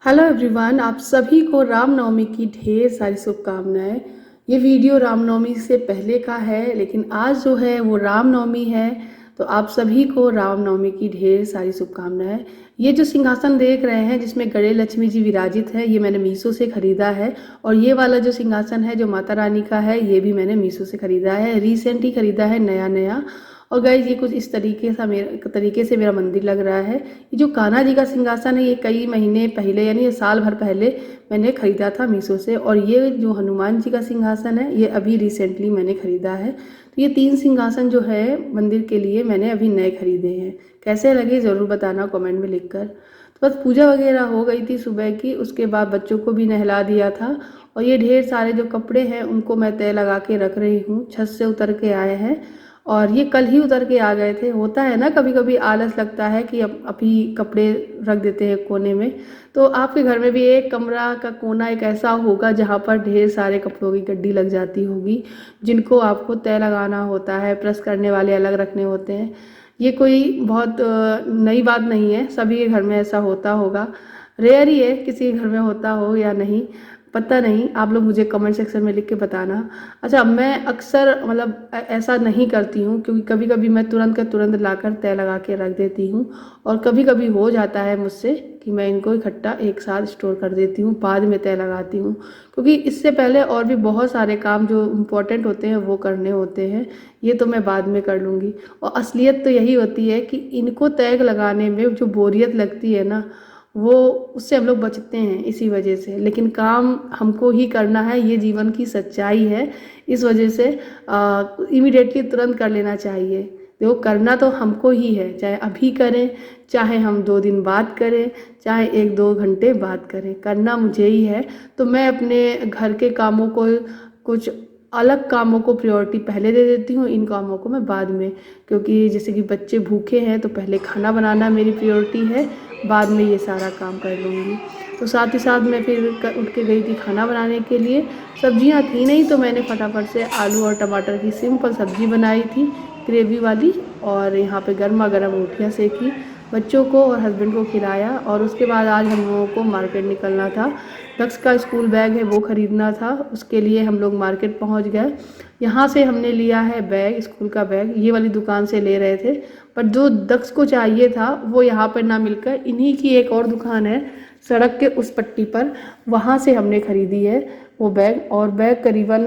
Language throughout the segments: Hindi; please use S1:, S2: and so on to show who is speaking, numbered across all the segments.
S1: हेलो एवरीवन, आप सभी को रामनवमी की ढेर सारी शुभकामनाएं। ये वीडियो रामनवमी से पहले का है, लेकिन आज जो है वो रामनवमी है, तो आप सभी को रामनवमी की ढेर सारी शुभकामनाएं। ये जो सिंहासन देख रहे हैं जिसमें गणेश लक्ष्मी जी विराजित है, ये मैंने मीशो से ख़रीदा है। और ये वाला जो सिंहासन है जो माता रानी का है, ये भी मैंने मीशो से ख़रीदा है, रिसेंट ही ख़रीदा है, नया नया। और गाइज ये कुछ इस तरीके से मेरा मंदिर लग रहा है। ये जो कान्हा जी का सिंहासन है, ये कई महीने पहले यानी ये साल भर पहले मैंने ख़रीदा था मीशो से। और ये जो हनुमान जी का सिंहासन है, ये अभी रिसेंटली मैंने ख़रीदा है। तो ये 3 सिंहासन जो है मंदिर के लिए मैंने अभी नए खरीदे हैं। कैसे लगे ज़रूर बताना कमेंट में लिखकर। तो बस पूजा वगैरह हो गई थी सुबह की, उसके बाद बच्चों को भी नहला दिया था। और ये ढेर सारे जो कपड़े हैं उनको मैं तय लगा के रख रही हूँ। छत से उतर के आए हैं और ये कल ही उतर के आ गए थे। होता है ना, कभी कभी आलस लगता है कि अब अभी कपड़े रख देते हैं कोने में। तो आपके घर में भी एक कमरा का कोना एक ऐसा होगा जहाँ पर ढेर सारे कपड़ों की गड्डी लग जाती होगी, जिनको आपको तय लगाना होता है, प्रेस करने वाले अलग रखने होते हैं। ये कोई बहुत नई बात नहीं है, सभी के घर में ऐसा होता होगा। रेयर ही है किसी के घर में होता हो या नहीं, पता नहीं। आप लोग मुझे कमेंट सेक्शन में लिख के बताना। अच्छा, मैं अक्सर मतलब ऐसा नहीं करती हूँ, क्योंकि कभी कभी मैं तुरंत का तुरंत लाकर तय लगा के रख देती हूँ। और कभी कभी हो जाता है मुझसे कि मैं इनको इकट्ठा एक साथ स्टोर कर देती हूँ, बाद में तय लगाती हूँ। क्योंकि इससे पहले और भी बहुत सारे काम जो इम्पोर्टेंट होते हैं वो करने होते हैं। ये तो मैं बाद में कर लूँगी। और असलियत तो यही होती है कि इनको तय लगाने में जो बोरियत लगती है ना, वो उससे हम लोग बचते हैं इसी वजह से। लेकिन काम हमको ही करना है, ये जीवन की सच्चाई है। इस वजह से इमीडिएटली तुरंत कर लेना चाहिए। देखो, करना तो हमको ही है, चाहे अभी करें, चाहे हम 2 दिन बाद करें, चाहे 1-2 घंटे बाद करें, करना मुझे ही है। तो मैं अपने घर के कामों को, कुछ अलग कामों को प्रायोरिटी पहले दे देती हूँ, इन कामों को मैं बाद में। क्योंकि जैसे कि बच्चे भूखे हैं तो पहले खाना बनाना मेरी प्रायोरिटी है, बाद में ये सारा काम कर लूँगी। तो साथ ही साथ मैं फिर उठ के गई थी खाना बनाने के लिए। सब्जियां थी नहीं, तो मैंने फटाफट से आलू और टमाटर की सिंपल सब्जी बनाई थी, ग्रेवी वाली। और यहाँ पे गर्मा गर्म रोटियाँ सेकी, बच्चों को और हस्बैंड को खिलाया। और उसके बाद आज हम लोगों को मार्केट निकलना था। दक्ष का स्कूल बैग है वो ख़रीदना था, उसके लिए हम लोग मार्केट पहुँच गए। यहाँ से हमने लिया है बैग, स्कूल का बैग, ये वाली दुकान से ले रहे थे। पर जो दक्ष को चाहिए था वो यहाँ पर ना मिलकर इन्हीं की एक और दुकान है सड़क के उस पट्टी पर, वहाँ से हमने ख़रीदी है वो बैग। और बैग करीबन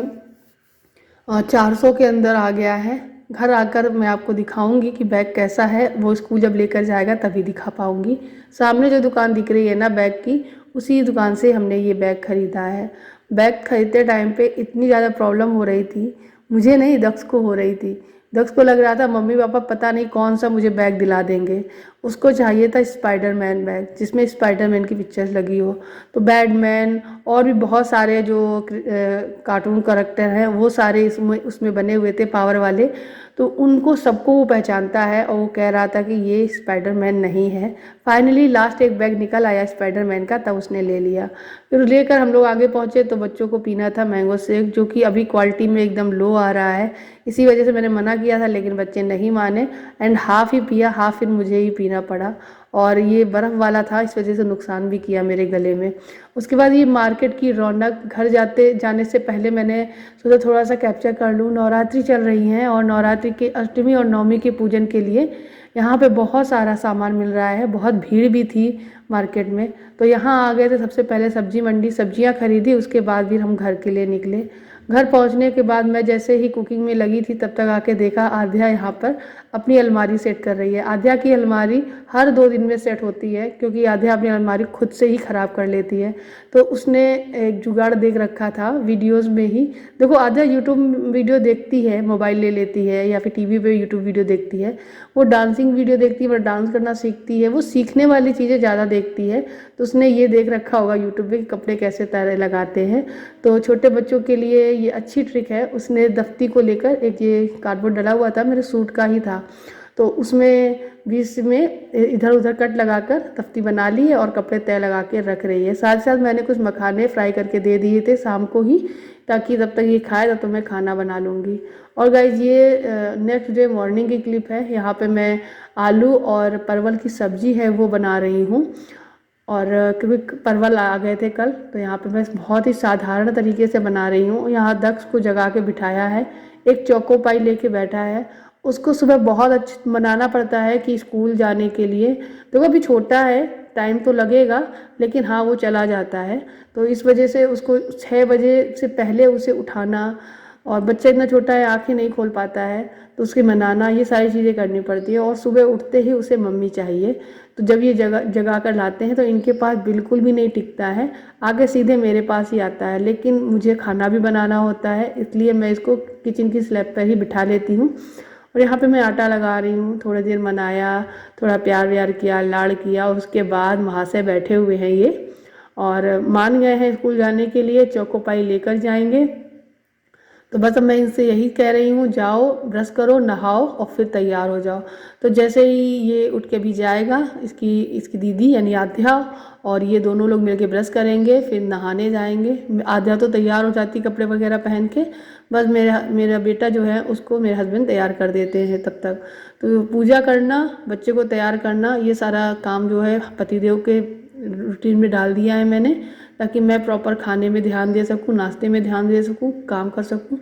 S1: 400 के अंदर आ गया है। घर आकर मैं आपको दिखाऊंगी कि बैग कैसा है, वो स्कूल जब लेकर जाएगा तभी दिखा पाऊंगी। सामने जो दुकान दिख रही है ना बैग की, उसी दुकान से हमने ये बैग ख़रीदा है। बैग खरीदते टाइम पे इतनी ज़्यादा प्रॉब्लम हो रही थी, मुझे नहीं दक्ष को हो रही थी। दक्ष को लग रहा था मम्मी पापा पता नहीं कौन सा मुझे बैग दिला देंगे। उसको चाहिए था स्पाइडरमैन बैग, जिसमें स्पाइडरमैन की पिक्चर्स लगी हो। तो बैटमैन और भी बहुत सारे जो कार्टून करैक्टर हैं वो सारे इसमें उसमें बने हुए थे, पावर वाले। तो उनको सबको वो पहचानता है, और वो कह रहा था कि ये स्पाइडरमैन नहीं है। फाइनली लास्ट एक बैग निकल आया स्पाइडरमैन का, तब उसने ले लिया। फिर लेकर हम लोग आगे पहुँचे तो बच्चों को पीना था मैंगो शेक, जो कि अभी क्वालिटी में एकदम लो आ रहा है। इसी वजह से मैंने मना किया था, लेकिन बच्चे नहीं माने एंड हाफ़ ही पिया, हाफ़ फिर मुझे ही पीना पड़ा। और ये बर्फ़ वाला था, इस वजह से नुकसान भी किया मेरे गले में। उसके बाद ये मार्केट की रौनक, घर जाने से पहले मैंने सोचा थोड़ा सा कैप्चर कर लूँ। नवरात्रि चल रही हैं और नवरात्रि के अष्टमी और नवमी के पूजन के लिए यहाँ पे बहुत सारा सामान मिल रहा है। बहुत भीड़ भी थी मार्केट में, तो यहाँ आ गए थे। सबसे पहले सब्जी मंडी सब्जियाँ खरीदी, उसके बाद फिर हम घर के लिए निकले। घर पहुँचने के बाद मैं जैसे ही कुकिंग में लगी थी, तब तक आके देखा आध्या यहाँ पर अपनी अलमारी सेट कर रही है। आध्या की अलमारी हर 2 दिन में सेट होती है, क्योंकि आध्या अपनी अलमारी खुद से ही ख़राब कर लेती है। तो उसने एक जुगाड़ देख रखा था वीडियोस में ही। देखो, आध्या यूट्यूब वीडियो देखती है, मोबाइल ले लेती है या फिर टीवी पे यूट्यूब वीडियो देखती है। वो डांसिंग वीडियो देखती है, वो डांस करना सीखती है, वो सीखने वाली चीज़ें ज़्यादा देखती है। तो उसने ये देख रखा होगा यूट्यूब पे कि कपड़े कैसे तय लगाते हैं। तो छोटे बच्चों के लिए ये अच्छी ट्रिक है। उसने दफ्ती को लेकर, एक ये कार्डबोर्ड डला हुआ था मेरे सूट का ही था, तो उसमें बीच में इधर उधर कट लगाकर तफ्ती बना ली है और कपड़े तय लगा के रख रही है। साथ साथ मैंने कुछ मखाने फ्राई करके दे दिए थे शाम को ही, ताकि तब तक ये खाए तब तक मैं खाना बना लूँगी। और गाइज ये नेक्स्ट डे मॉर्निंग की क्लिप है। यहाँ पे मैं आलू और परवल की सब्जी है वो बना रही हूँ। और क्योंकि परवल आ गए थे कल, तो यहाँ पे मैं बहुत ही साधारण तरीके से बना रही हूँ। यहाँ दक्ष को जगा के बिठाया है, एक चोको पाई लेके बैठा है। उसको सुबह बहुत अच्छा बनाना पड़ता है कि स्कूल जाने के लिए, तो वो अभी छोटा है, टाइम तो लगेगा, लेकिन हाँ वो चला जाता है। तो इस वजह से उसको 6 बजे से पहले उसे उठाना, और बच्चा इतना छोटा है आंखें नहीं खोल पाता है, तो उसके मनाना, ये सारी चीज़ें करनी पड़ती है। और सुबह उठते ही उसे मम्मी चाहिए। तो जब ये जगा कर लाते हैं तो इनके पास बिल्कुल भी नहीं टिकता है, आगे सीधे मेरे पास ही आता है। लेकिन मुझे खाना भी बनाना होता है, इसलिए मैं इसको किचन की स्लैब पर ही बिठा लेती हूँ। और यहाँ पे मैं आटा लगा रही हूँ, थोड़ी देर मनाया, थोड़ा प्यार व्यार किया, लाड़ किया, और उसके बाद वहाँ से बैठे हुए हैं ये, और मान गए हैं स्कूल जाने के लिए, चोको पाई लेकर जाएंगे। तो बस अब मैं इनसे यही कह रही हूँ, जाओ ब्रश करो, नहाओ और फिर तैयार हो जाओ। तो जैसे ही ये उठ के भी जाएगा, इसकी इसकी दीदी यानी आध्या और ये दोनों लोग मिलके ब्रश करेंगे, फिर नहाने जाएंगे। आध्या तो तैयार हो जाती कपड़े वगैरह पहन के, बस मेरा मेरा बेटा जो है उसको मेरे हस्बैंड तैयार कर देते हैं तब तक। तो पूजा करना, बच्चे को तैयार करना, ये सारा काम जो है पतिदेव के रूटीन में डाल दिया है मैंने, ताकि मैं प्रॉपर खाने में ध्यान दे सकूँ, नाश्ते में ध्यान दे सकूँ, काम कर सकूँ।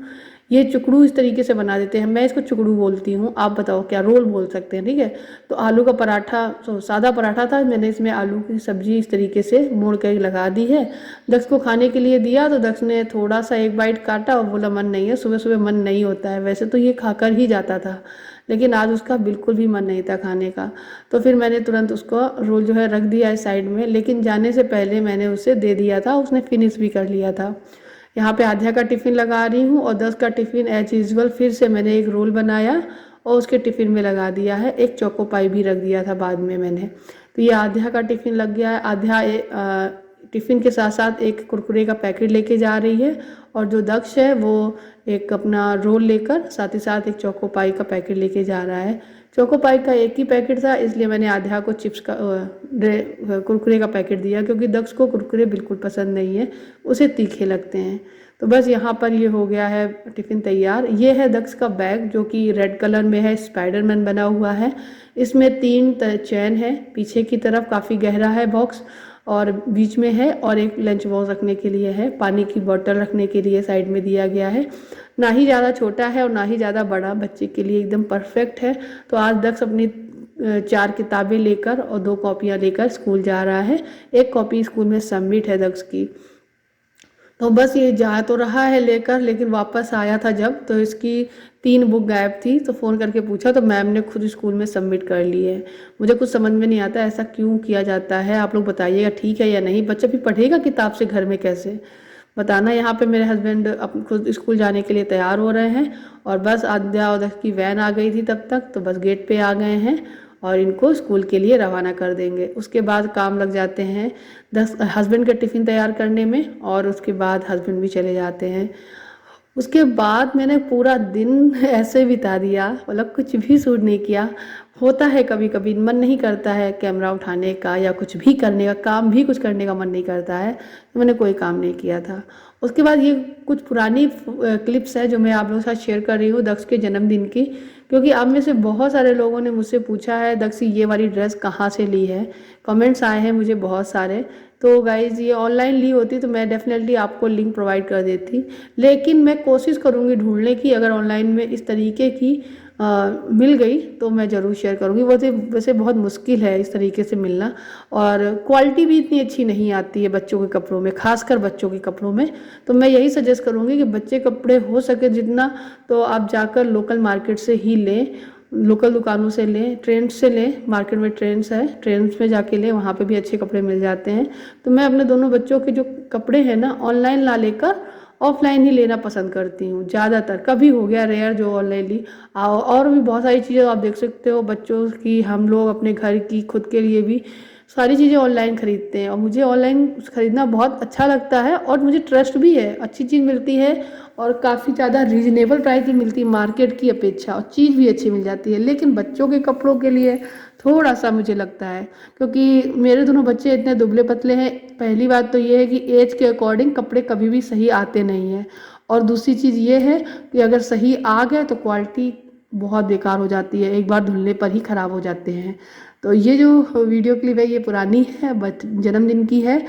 S1: ये चुकड़ू इस तरीके से बना देते हैं, मैं इसको चुकड़ू बोलती हूँ, आप बताओ क्या रोल बोल सकते हैं, ठीक है। तो आलू का पराठा, सादा पराठा था, मैंने इसमें आलू की सब्जी इस तरीके से मोड़ कर लगा दी है। दक्ष को खाने के लिए दिया तो दक्ष ने थोड़ा सा एक बाइट काटा और बोला मन नहीं है, सुबह सुबह मन नहीं होता है, वैसे तो ये खाकर ही जाता था, लेकिन आज उसका बिल्कुल भी मन नहीं था खाने का। तो फिर मैंने तुरंत उसको रोल जो है रख दिया है साइड में, लेकिन जाने से पहले मैंने उसे दे दिया था, उसने फिनिश भी कर लिया था। यहाँ पे आध्या का टिफ़िन लगा रही हूँ, और 10 का टिफ़िन एज यूजल फिर से मैंने एक रोल बनाया और उसके टिफ़िन में लगा दिया है, एक चोको पाई भी रख दिया था बाद में मैंने। तो ये आध्या का टिफ़िन लग गया है। आध्या टिफ़िन के साथ साथ एक कुरकुरे का पैकेट लेके जा रही है, और जो दक्ष है वो एक अपना रोल लेकर साथ ही साथ एक चोको पाई का पैकेट लेके जा रहा है। चोको पाई का एक ही पैकेट था, इसलिए मैंने आध्या को चिप्स का कुरकुरे का पैकेट दिया, क्योंकि दक्ष को कुरकुरे बिल्कुल पसंद नहीं है, उसे तीखे लगते हैं। तो बस यहाँ पर ये हो गया है टिफ़िन तैयार। ये है दक्ष का बैग, जो कि रेड कलर में है, स्पाइडरमैन बना हुआ है। इसमें 3 चैन है, पीछे की तरफ काफ़ी गहरा है बॉक्स, और बीच में है, और एक लंच बॉक्स रखने के लिए है, पानी की बोतल रखने के लिए साइड में दिया गया है। ना ही ज़्यादा छोटा है और ना ही ज़्यादा बड़ा, बच्चे के लिए एकदम परफेक्ट है। तो आज दक्ष अपनी 4 किताबें लेकर और 2 कॉपियाँ लेकर स्कूल जा रहा है। एक कॉपी स्कूल में सबमिट है दक्ष की। तो बस ये जा तो रहा है लेकर, लेकिन वापस आया था जब, तो इसकी 3 बुक गायब थी, तो फ़ोन करके पूछा तो मैम ने खुद स्कूल में सबमिट कर ली है। मुझे कुछ समझ में नहीं आता ऐसा क्यों किया जाता है, आप लोग बताइएगा ठीक है या नहीं। बच्चा भी पढ़ेगा किताब से घर में कैसे, बताना। यहाँ पे मेरे हस्बैंड अब खुद स्कूल जाने के लिए तैयार हो रहे हैं, और बस आध्या और दक्ष की वैन आ गई थी तब तक, तो बस गेट पे आ गए हैं और इनको स्कूल के लिए रवाना कर देंगे। उसके बाद काम लग जाते हैं हस्बैंड का टिफ़िन तैयार करने में, और उसके बाद हस्बैंड भी चले जाते हैं। उसके बाद मैंने पूरा दिन ऐसे बिता दिया, मतलब कुछ भी शूट नहीं किया। होता है कभी कभी मन नहीं करता है कैमरा उठाने का या कुछ भी करने का, काम भी कुछ करने का मन नहीं करता है, तो मैंने कोई काम नहीं किया था। उसके बाद ये कुछ पुरानी क्लिप्स है जो मैं आप लोगों के साथ शेयर कर रही हूँ दक्ष के जन्मदिन की, क्योंकि आप में से बहुत सारे लोगों ने मुझसे पूछा है दक्ष ये वाली ड्रेस कहाँ से ली है, कमेंट्स आए हैं मुझे बहुत सारे। तो गाइज़ ये ऑनलाइन ली होती तो मैं डेफिनेटली आपको लिंक प्रोवाइड कर देती, लेकिन मैं कोशिश करूँगी ढूंढने की, अगर ऑनलाइन में इस तरीके की मिल गई तो मैं ज़रूर शेयर करूँगी। वैसे बहुत मुश्किल है इस तरीके से मिलना, और क्वालिटी भी इतनी अच्छी नहीं आती है बच्चों के कपड़ों में, खासकर बच्चों के कपड़ों में। तो मैं यही सजेस्ट करूँगी कि बच्चे कपड़े हो सके जितना, तो आप जाकर लोकल मार्केट से ही लें, लोकल दुकानों से लें, ट्रेंड्स से लें, मार्केट में ट्रेंड्स है, ट्रेंड्स में जाके लें, वहाँ पे भी अच्छे कपड़े मिल जाते हैं। तो मैं अपने दोनों बच्चों के जो कपड़े हैं ना, ऑनलाइन ना लेकर ऑफलाइन ही लेना पसंद करती हूँ ज़्यादातर। कभी हो गया रेयर जो ऑनलाइन ली, और भी बहुत सारी चीज़ें आप देख सकते हो बच्चों की, हम लोग अपने घर की, खुद के लिए भी सारी चीज़ें ऑनलाइन खरीदते हैं, और मुझे ऑनलाइन खरीदना बहुत अच्छा लगता है, और मुझे ट्रस्ट भी है, अच्छी चीज़ मिलती है और काफ़ी ज़्यादा रीजनेबल प्राइस भी मिलती है मार्केट की अपेक्षा, और चीज़ भी अच्छी मिल जाती है। लेकिन बच्चों के कपड़ों के लिए थोड़ा सा मुझे लगता है, क्योंकि मेरे दोनों बच्चे इतने दुबले पतले हैं। पहली बात तो ये है कि एज के अकॉर्डिंग कपड़े कभी भी सही आते नहीं हैं, और दूसरी चीज़ ये है कि अगर सही आ गए तो क्वालिटी बहुत बेकार हो जाती है, एक बार धुलने पर ही ख़राब हो जाते हैं। तो ये जो वीडियो क्लिप है ये पुरानी है, बट जन्मदिन की है।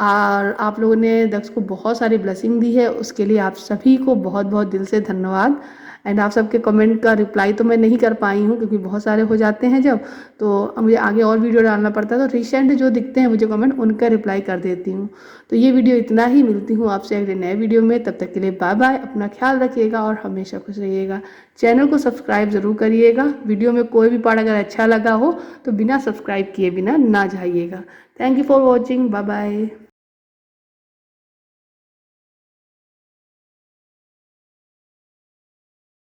S1: और आप लोगों ने दक्ष को बहुत सारी ब्लेसिंग दी है, उसके लिए आप सभी को बहुत बहुत दिल से धन्यवाद। एंड आप सबके कमेंट का रिप्लाई तो मैं नहीं कर पाई हूँ क्योंकि बहुत सारे हो जाते हैं जब, तो मुझे आगे और वीडियो डालना पड़ता है, तो रिसेंट जो दिखते हैं मुझे कमेंट उनका रिप्लाई कर देती हूँ। तो ये वीडियो इतना ही, मिलती हूँ आपसे अगले नए वीडियो में, तब तक के लिए बाय बाय, अपना ख्याल रखिएगा और हमेशा खुश रहिएगा। चैनल को सब्सक्राइब ज़रूर करिएगा। वीडियो में कोई भी पार्ट अगर अच्छा लगा हो तो बिना सब्सक्राइब किए बिना ना जाइएगा। Thank you for watching, bye bye.